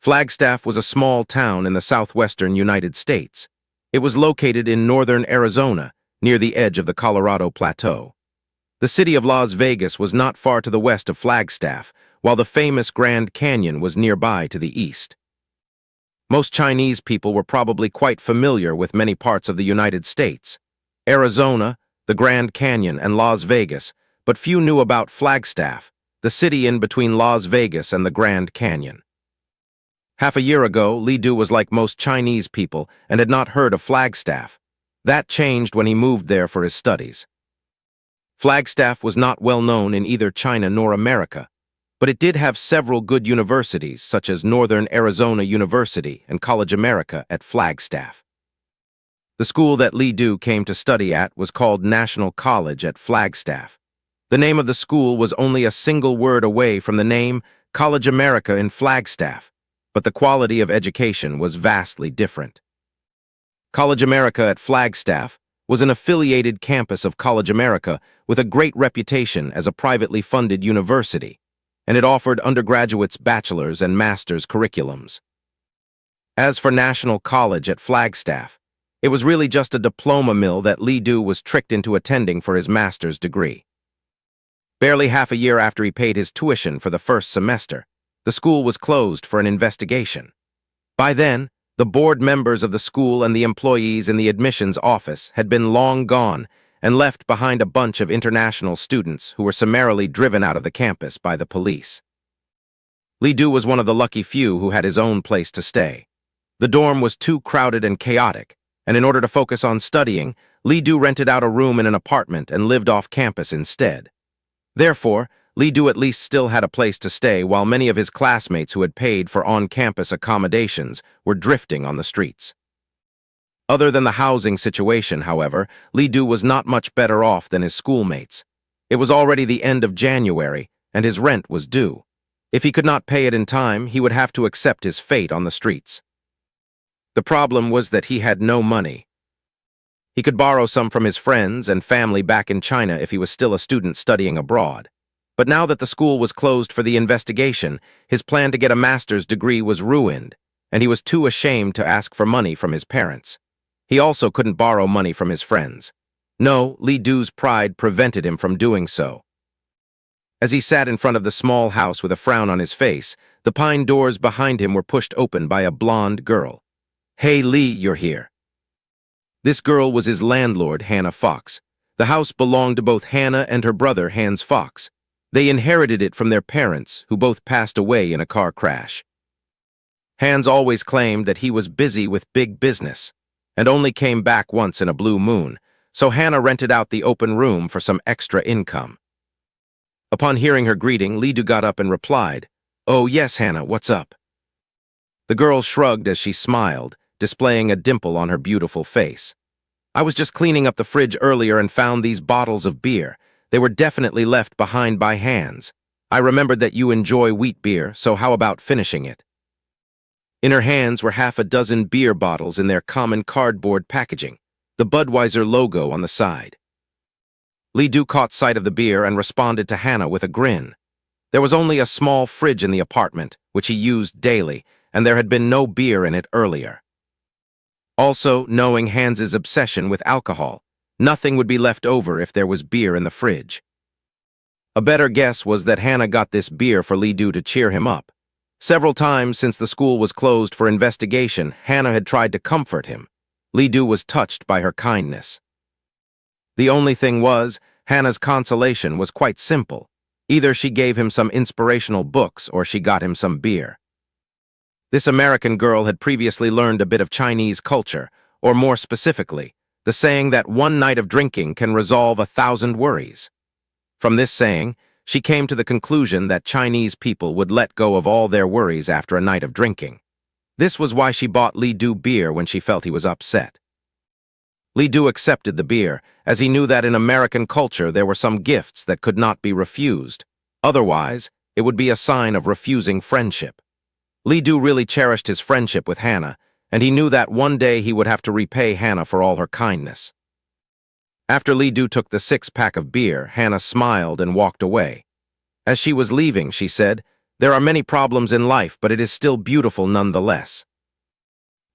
Flagstaff was a small town in the southwestern United States. It was located in northern Arizona, near the edge of the Colorado Plateau. The city of Las Vegas was not far to the west of Flagstaff, while the famous Grand Canyon was nearby to the east. Most Chinese people were probably quite familiar with many parts of the United States: Arizona, the Grand Canyon, and Las Vegas, but few knew about Flagstaff, the city in between Las Vegas and the Grand Canyon. Half a year ago, Li Du was like most Chinese people and had not heard of Flagstaff. That changed when he moved there for his studies. Flagstaff was not well known in either China nor America, but it did have several good universities, such as Northern Arizona University and College America at Flagstaff. The school that Li Du came to study at was called National College at Flagstaff. The name of the school was only a single word away from the name College America in Flagstaff, but the quality of education was vastly different. College America at Flagstaff was an affiliated campus of College America with a great reputation as a privately funded university, and it offered undergraduates' bachelor's and master's curriculums. As for National College at Flagstaff, it was really just a diploma mill that Li Du was tricked into attending for his master's degree. Barely half a year after he paid his tuition for the first semester, the school was closed for an investigation. By then, the board members of the school and the employees in the admissions office had been long gone and left behind a bunch of international students who were summarily driven out of the campus by the police. Li Du was one of the lucky few who had his own place to stay. The dorm was too crowded and chaotic, and in order to focus on studying, Li Du rented out a room in an apartment and lived off campus instead. Therefore, Li Du at least still had a place to stay while many of his classmates who had paid for on-campus accommodations were drifting on the streets. Other than the housing situation, however, Li Du was not much better off than his schoolmates. It was already the end of January, and his rent was due. If he could not pay it in time, he would have to accept his fate on the streets. The problem was that he had no money. He could borrow some from his friends and family back in China if he was still a student studying abroad. But now that the school was closed for the investigation, his plan to get a master's degree was ruined, and he was too ashamed to ask for money from his parents. He also couldn't borrow money from his friends. No, Li Du's pride prevented him from doing so. As he sat in front of the small house with a frown on his face, the pine doors behind him were pushed open by a blonde girl. "Hey, Li, you're here." This girl was his landlord, Hannah Fox. The house belonged to both Hannah and her brother, Hans Fox. They inherited it from their parents, who both passed away in a car crash. Hans always claimed that he was busy with big business, and only came back once in a blue moon, so Hannah rented out the open room for some extra income. Upon hearing her greeting, Li Du got up and replied, "Oh yes, Hannah, what's up?" The girl shrugged as she smiled, displaying a dimple on her beautiful face. "I was just cleaning up the fridge earlier and found these bottles of beer. They were definitely left behind by Hans. I remembered that you enjoy wheat beer, so how about finishing it?" In her hands were half a dozen beer bottles in their common cardboard packaging, the Budweiser logo on the side. Li Du caught sight of the beer and responded to Hannah with a grin. There was only a small fridge in the apartment, which he used daily, and there had been no beer in it earlier. Also, knowing Hans's obsession with alcohol, nothing would be left over if there was beer in the fridge. A better guess was that Hannah got this beer for Li Du to cheer him up. Several times since the school was closed for investigation, Hannah had tried to comfort him. Li Du was touched by her kindness. The only thing was, Hannah's consolation was quite simple. Either she gave him some inspirational books or she got him some beer. This American girl had previously learned a bit of Chinese culture, or more specifically, the saying that one night of drinking can resolve 1,000 worries. From this saying, she came to the conclusion that Chinese people would let go of all their worries after a night of drinking. This was why she bought Li Du beer when she felt he was upset. Li Du accepted the beer, as he knew that in American culture there were some gifts that could not be refused. Otherwise, it would be a sign of refusing friendship. Li Du really cherished his friendship with Hannah, and he knew that one day he would have to repay Hannah for all her kindness. After Li Du took the 6-pack of beer, Hannah smiled and walked away. As she was leaving, she said, There are many problems in life, but it is still beautiful nonetheless.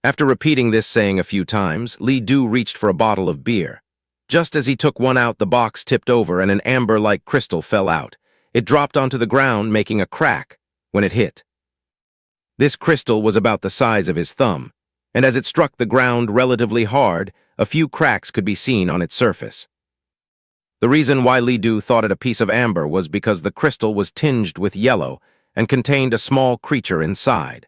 After repeating this saying a few times, Li Du reached for a bottle of beer. Just as he took one out, the box tipped over and an amber-like crystal fell out. It dropped onto the ground, making a crack when it hit. This crystal was about the size of his thumb, and as it struck the ground relatively hard, a few cracks could be seen on its surface. The reason why Li Du thought it a piece of amber was because the crystal was tinged with yellow and contained a small creature inside.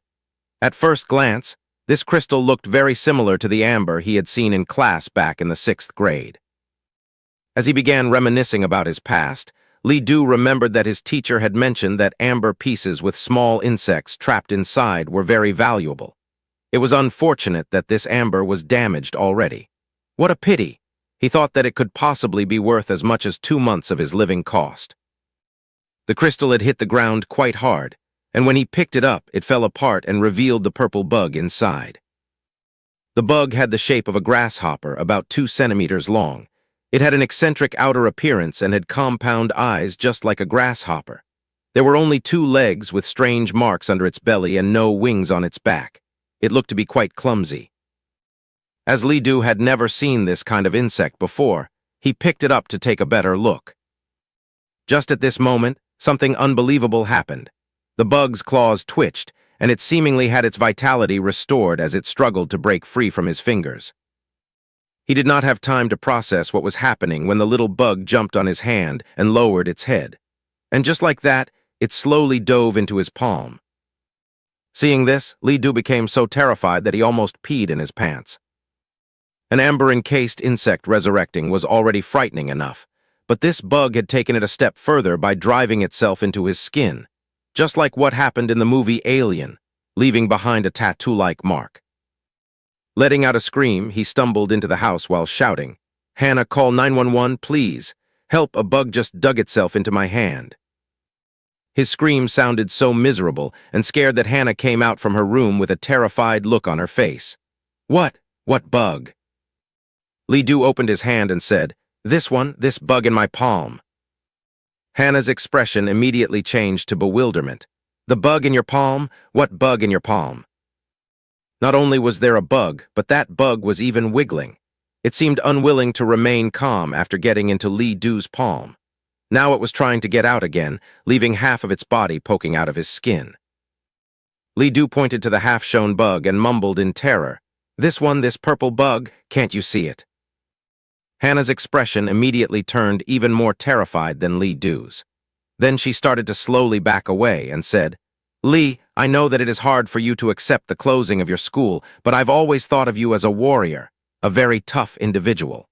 At first glance, this crystal looked very similar to the amber he had seen in class back in the 6th grade. As he began reminiscing about his past, Li Du remembered that his teacher had mentioned that amber pieces with small insects trapped inside were very valuable. It was unfortunate that this amber was damaged already. What a pity! He thought that it could possibly be worth as much as 2 months of his living cost. The crystal had hit the ground quite hard, and when he picked it up, it fell apart and revealed the purple bug inside. The bug had the shape of a grasshopper, about 2 centimeters long. It had an eccentric outer appearance and had compound eyes just like a grasshopper. There were only 2 legs with strange marks under its belly and no wings on its back. It looked to be quite clumsy. As Li Du had never seen this kind of insect before, he picked it up to take a better look. Just at this moment, something unbelievable happened. The bug's claws twitched, and it seemingly had its vitality restored as it struggled to break free from his fingers. He did not have time to process what was happening when the little bug jumped on his hand and lowered its head. And just like that, it slowly dove into his palm. Seeing this, Li Du became so terrified that he almost peed in his pants. An amber-encased insect resurrecting was already frightening enough, but this bug had taken it a step further by driving itself into his skin, just like what happened in the movie Alien, leaving behind a tattoo-like mark. Letting out a scream, he stumbled into the house while shouting, "Hannah, call 911, please. Help, a bug just dug itself into my hand." His scream sounded so miserable and scared that Hannah came out from her room with a terrified look on her face. What bug?" Li Du opened his hand and said, "This one, this bug in my palm." Hannah's expression immediately changed to bewilderment. "The bug in your palm? What bug in your palm?" Not only was there a bug, but that bug was even wiggling. It seemed unwilling to remain calm after getting into Li Du's palm. Now it was trying to get out again, leaving half of its body poking out of his skin. Li Du pointed to the half-shown bug and mumbled in terror, "This one, this purple bug, can't you see it?" Hannah's expression immediately turned even more terrified than Li Du's. Then she started to slowly back away and said, "Li, I know that it is hard for you to accept the closing of your school, but I've always thought of you as a warrior, a very tough individual."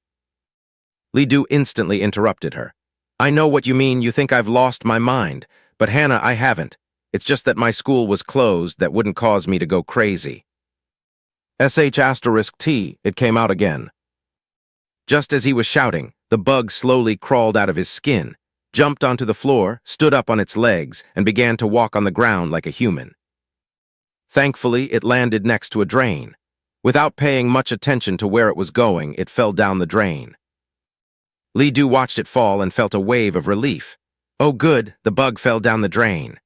Li Du instantly interrupted her. "I know what you mean. You think I've lost my mind, but Hannah, I haven't. It's just that my school was closed. That wouldn't cause me to go crazy." *T, it came out again. Just as he was shouting, the bug slowly crawled out of his skin, jumped onto the floor, stood up on its legs, and began to walk on the ground like a human. Thankfully, it landed next to a drain. Without paying much attention to where it was going, it fell down the drain. Li Du watched it fall and felt a wave of relief. Oh good, the bug fell down the drain.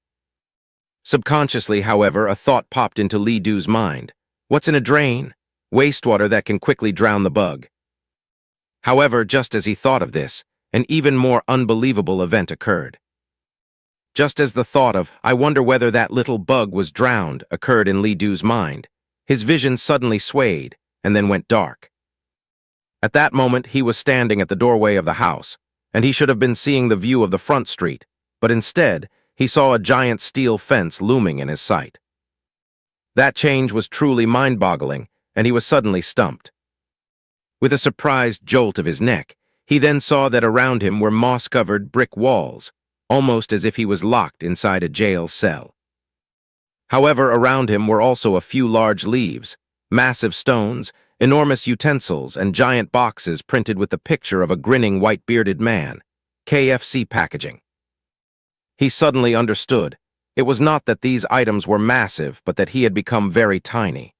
Subconsciously, however, a thought popped into Li Du's mind. What's in a drain? Wastewater that can quickly drown the bug. However, just as he thought of this, an even more unbelievable event occurred. Just as the thought of, "I wonder whether that little bug was drowned," occurred in Li Du's mind, his vision suddenly swayed and then went dark. At that moment, he was standing at the doorway of the house, and he should have been seeing the view of the front street, but instead, he saw a giant steel fence looming in his sight. That change was truly mind-boggling, and he was suddenly stumped. With a surprised jolt of his neck, he then saw that around him were moss-covered brick walls, almost as if he was locked inside a jail cell. However, around him were also a few large leaves, massive stones, enormous utensils, and giant boxes printed with the picture of a grinning white-bearded man, KFC packaging. He suddenly understood. It was not that these items were massive, but that he had become very tiny.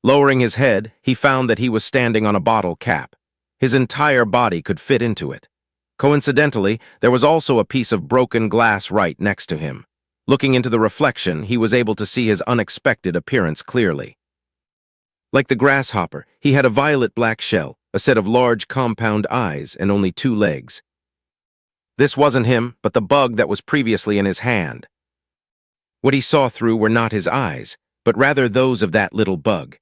Lowering his head, he found that he was standing on a bottle cap. His entire body could fit into it. Coincidentally, there was also a piece of broken glass right next to him. Looking into the reflection, he was able to see his unexpected appearance clearly. Like the grasshopper, he had a violet-black shell, a set of large compound eyes, and only 2 legs. This wasn't him, but the bug that was previously in his hand. What he saw through were not his eyes, but rather those of that little bug.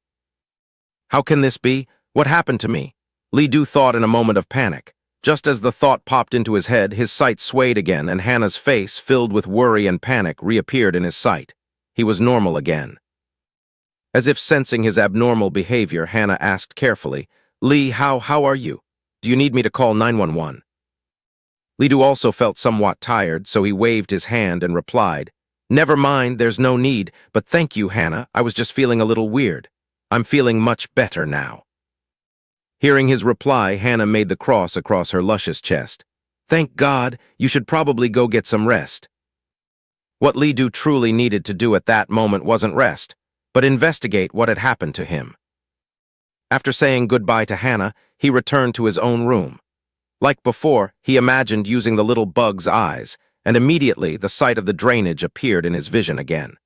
How can this be? What happened to me? Li Du thought in a moment of panic. Just as the thought popped into his head, his sight swayed again, and Hannah's face, filled with worry and panic, reappeared in his sight. He was normal again. As if sensing his abnormal behavior, Hannah asked carefully, "Li, how are you? Do you need me to call 911? Li Du also felt somewhat tired, so he waved his hand and replied, "Never mind, there's no need, but thank you, Hannah. I was just feeling a little weird. I'm feeling much better now." Hearing his reply, Hannah made the cross across her luscious chest. "Thank God, you should probably go get some rest." What Li Du truly needed to do at that moment wasn't rest, but investigate what had happened to him. After saying goodbye to Hannah, he returned to his own room. Like before, he imagined using the little bug's eyes, and immediately the sight of the drainage appeared in his vision again.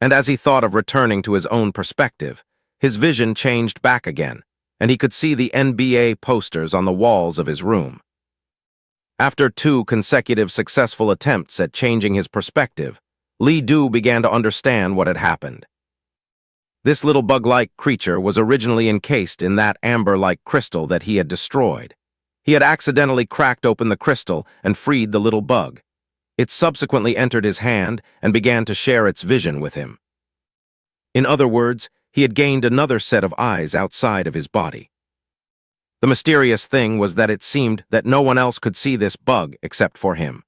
And as he thought of returning to his own perspective, his vision changed back again, and he could see the NBA posters on the walls of his room. After 2 consecutive successful attempts at changing his perspective, Li Du began to understand what had happened. This little bug-like creature was originally encased in that amber-like crystal that he had destroyed. He had accidentally cracked open the crystal and freed the little bug. It subsequently entered his hand and began to share its vision with him. In other words, he had gained another set of eyes outside of his body. The mysterious thing was that it seemed that no one else could see this bug except for him.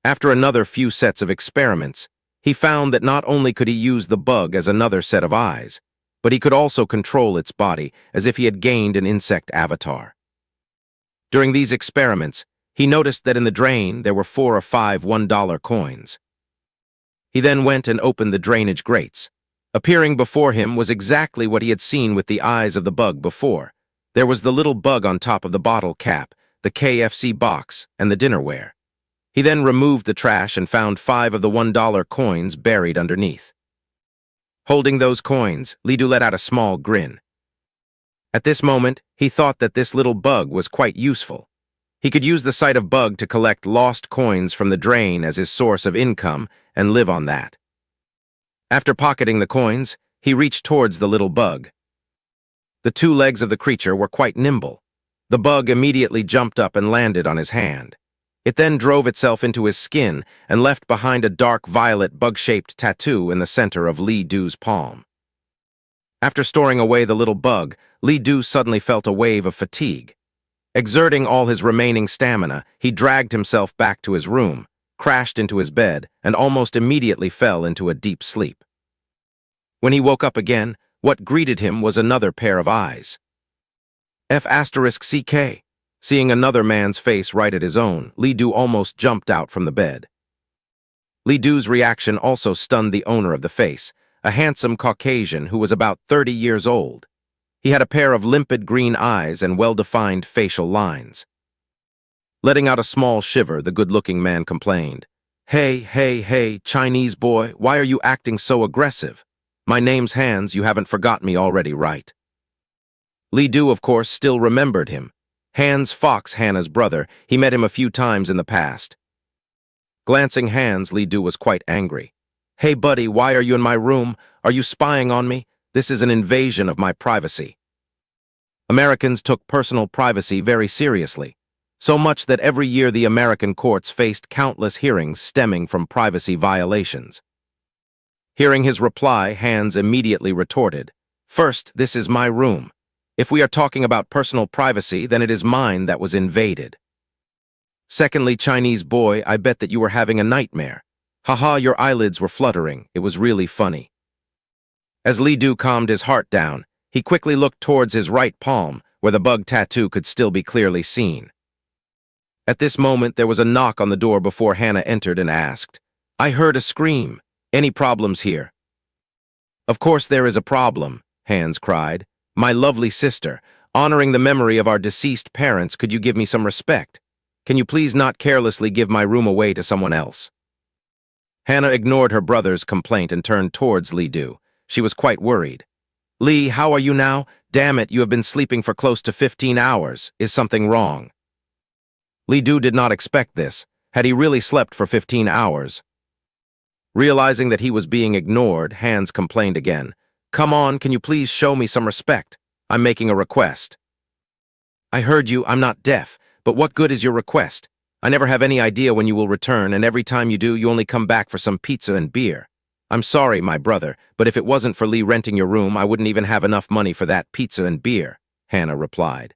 After another few sets of experiments, he found that not only could he use the bug as another set of eyes, but he could also control its body as if he had gained an insect avatar. During these experiments, he noticed that in the drain there were 4 or 5 $1 coins. He then went and opened the drainage grates. Appearing before him was exactly what he had seen with the eyes of the bug before. There was the little bug on top of the bottle cap, the KFC box, and the dinnerware. He then removed the trash and found 5 of the $1 coins buried underneath. Holding those coins, Li Du let out a small grin. At this moment, he thought that this little bug was quite useful. He could use the sight of bug to collect lost coins from the drain as his source of income and live on that. After pocketing the coins, he reached towards the little bug. The 2 legs of the creature were quite nimble. The bug immediately jumped up and landed on his hand. It then drove itself into his skin and left behind a dark violet bug-shaped tattoo in the center of Li Du's palm. After storing away the little bug, Li Du suddenly felt a wave of fatigue. Exerting all his remaining stamina, he dragged himself back to his room, crashed into his bed, and almost immediately fell into a deep sleep. When he woke up again, what greeted him was another pair of eyes. F***CK. Seeing another man's face right at his own, Li Du almost jumped out from the bed. Li Du's reaction also stunned the owner of the face, a handsome Caucasian who was about 30 years old. He had a pair of limpid green eyes and well-defined facial lines. Letting out a small shiver, the good-looking man complained, Hey, Chinese boy, why are you acting so aggressive? My name's Hans, you haven't forgot me already, right?" Li Du, of course, still remembered him. Hans Fox, Hannah's brother. He met him a few times in the past. Glancing Hans, Li Du was quite angry. "Hey, buddy, why are you in my room? Are you spying on me? This is an invasion of my privacy." Americans took personal privacy very seriously, so much that every year the American courts faced countless hearings stemming from privacy violations. Hearing his reply, Hans immediately retorted, "First, this is my room. If we are talking about personal privacy, then it is mine that was invaded. Secondly, Chinese boy, I bet that you were having a nightmare. Haha, your eyelids were fluttering. It was really funny." As Li Du calmed his heart down, he quickly looked towards his right palm, where the bug tattoo could still be clearly seen. At this moment, there was a knock on the door before Hannah entered and asked, "I heard a scream. Any problems here?" "Of course there is a problem," Hans cried. "My lovely sister, honoring the memory of our deceased parents, could you give me some respect? Can you please not carelessly give my room away to someone else?" Hannah ignored her brother's complaint and turned towards Lee Do. She was quite worried. Lee, how are you now? Damn it, you have been sleeping for close to 15 hours. Is something wrong? Lee Do did not expect this. Had he really slept for 15 hours? Realizing that he was being ignored, Hans complained again. Come on, can you please show me some respect? I'm making a request. I heard you, I'm not deaf, but what good is your request? I never have any idea when you will return, and every time you do, you only come back for some pizza and beer. I'm sorry, my brother, but if it wasn't for Lee renting your room, I wouldn't even have enough money for that pizza and beer, Hannah replied.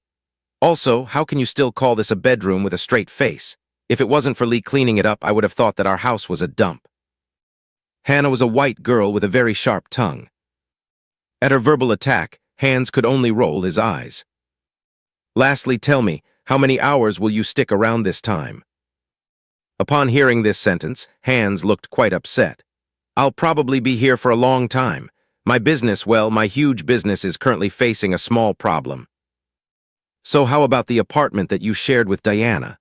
Also, how can you still call this a bedroom with a straight face? If it wasn't for Lee cleaning it up, I would have thought that our house was a dump. Hannah was a white girl with a very sharp tongue. At her verbal attack, Hans could only roll his eyes. Lastly, tell me, how many hours will you stick around this time? Upon hearing this sentence, Hans looked quite upset. I'll probably be here for a long time. My huge business is currently facing a small problem. So how about the apartment that you shared with Diana?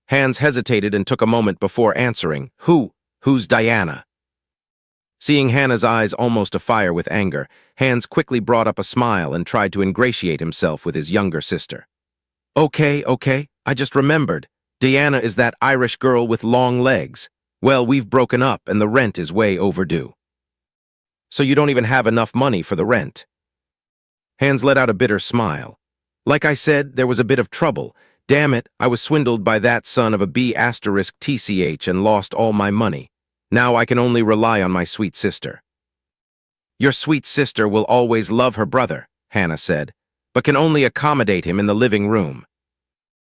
Hans hesitated and took a moment before answering. Who's Diana? Seeing Hannah's eyes almost afire with anger, Hans quickly brought up a smile and tried to ingratiate himself with his younger sister. Okay, I just remembered. Diana is that Irish girl with long legs. Well, we've broken up and the rent is way overdue. So you don't even have enough money for the rent? Hans let out a bitter smile. Like I said, there was a bit of trouble. Damn it, I was swindled by that son of a B*TCH and lost all my money. Now I can only rely on my sweet sister. Your sweet sister will always love her brother, Hannah said, but can only accommodate him in the living room.